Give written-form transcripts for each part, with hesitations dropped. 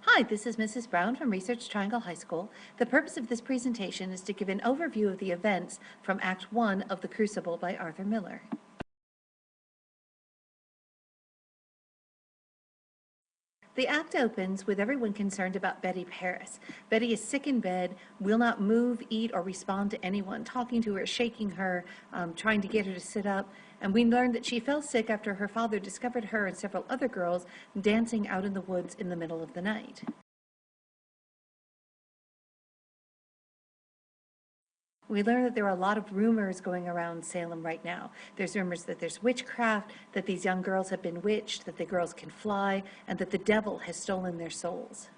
Hi, this is Mrs. Brown from Research Triangle High School. The purpose of this presentation is to give an overview of the events from Act 1 of The Crucible by Arthur Miller. The act opens with everyone concerned about Betty Paris. Betty is sick in bed, will not move, eat, or respond to anyone, talking to her, shaking her, trying to get her to sit up. And we learned that she fell sick after her father discovered her and several other girls dancing out in the woods in the middle of the night. We learned that there are a lot of rumors going around Salem right now. There's rumors that there's witchcraft, that these young girls have been witched, that the girls can fly, and that the devil has stolen their souls.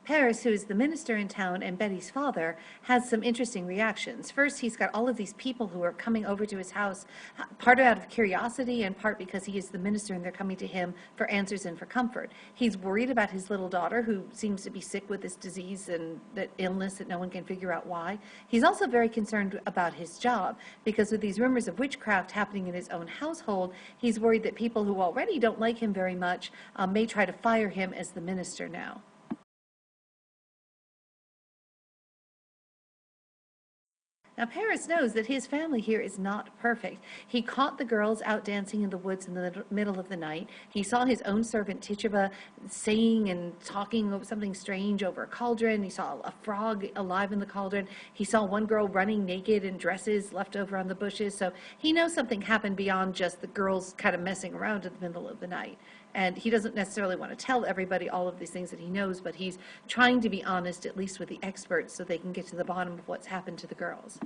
Paris, who is the minister in town and Betty's father, has some interesting reactions. First, he's got all of these people who are coming over to his house, part out of curiosity and part because he is the minister and they're coming to him for answers and for comfort. He's worried about his little daughter, who seems to be sick with this disease and that illness that no one can figure out why. He's also very concerned about his job because with these rumors of witchcraft happening in his own household, he's worried that people who already don't like him very much may try to fire him as the minister now. Now, Paris knows that his family here is not perfect. He caught the girls out dancing in the woods in the middle of the night. He saw his own servant Tituba saying and talking something strange over a cauldron. He saw a frog alive in the cauldron. He saw one girl running naked in dresses left over on the bushes. So he knows something happened beyond just the girls kind of messing around in the middle of the night. And he doesn't necessarily want to tell everybody all of these things that he knows, but he's trying to be honest, at least with the experts, so they can get to the bottom of what's happened to the girls.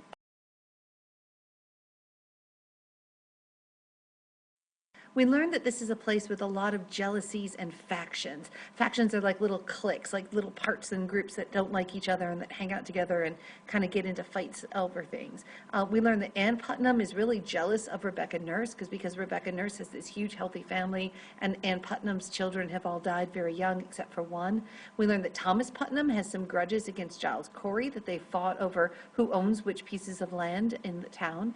We learned that this is a place with a lot of jealousies and factions. Factions are like little cliques, like little parts and groups that don't like each other and that hang out together and kind of get into fights over things. We learned that Ann Putnam is really jealous of Rebecca Nurse because Rebecca Nurse has this huge healthy family and Ann Putnam's children have all died very young except for one. We learned that Thomas Putnam has some grudges against Giles Corey, that they fought over who owns which pieces of land in the town.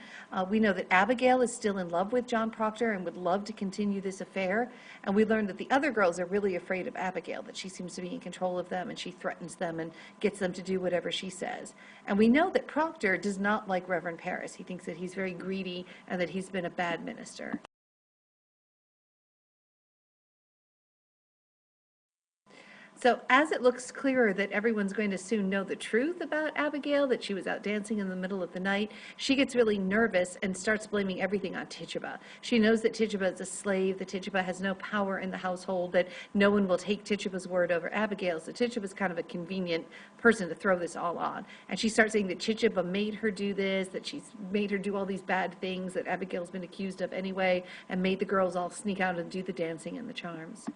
We know that Abigail is still in love with John Proctor and would love to continue this affair, and we learned that the other girls are really afraid of Abigail, that she seems to be in control of them and she threatens them and gets them to do whatever she says. And we know that Proctor does not like Reverend Paris. He thinks that he's very greedy and that he's been a bad minister. So as it looks clearer that everyone's going to soon know the truth about Abigail, that she was out dancing in the middle of the night, she gets really nervous and starts blaming everything on Tituba. She knows that Tituba is a slave, that Tituba has no power in the household, that no one will take Tituba's word over Abigail's. So Tituba's kind of a convenient person to throw this all on. And she starts saying that Tituba made her do this, that she's made her do all these bad things that Abigail's been accused of anyway, and made the girls all sneak out and do the dancing and the charms.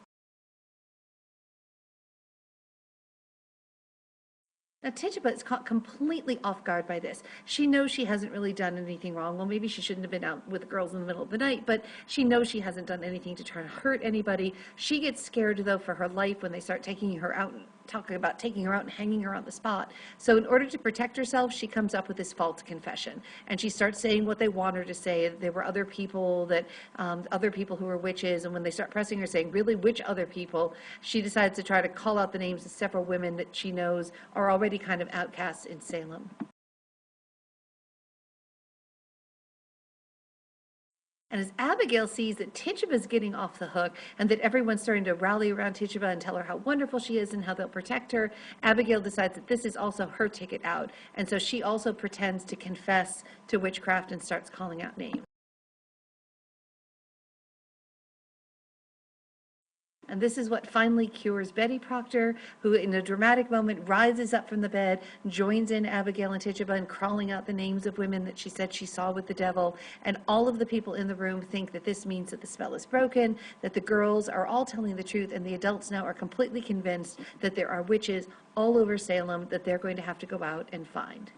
Now, Tituba is caught completely off guard by this. She knows she hasn't really done anything wrong. Well, maybe she shouldn't have been out with the girls in the middle of the night, but she knows she hasn't done anything to try to hurt anybody. She gets scared, though, for her life when they start taking her out and talking about taking her out and hanging her on the spot. So in order to protect herself, she comes up with this false confession. And she starts saying what they want her to say. There were other people who were witches. And when they start pressing her, saying, really, which other people? She decides to try to call out the names of several women that she knows are already kind of outcasts in Salem. And as Abigail sees that Tituba is getting off the hook and that everyone's starting to rally around Tituba and tell her how wonderful she is and how they'll protect her, Abigail decides that this is also her ticket out. And so she also pretends to confess to witchcraft and starts calling out names. And this is what finally cures Betty Proctor, who in a dramatic moment rises up from the bed, joins in Abigail and Tituba in crawling out the names of women that she said she saw with the devil. And all of the people in the room think that this means that the spell is broken, that the girls are all telling the truth, and the adults now are completely convinced that there are witches all over Salem that they're going to have to go out and find.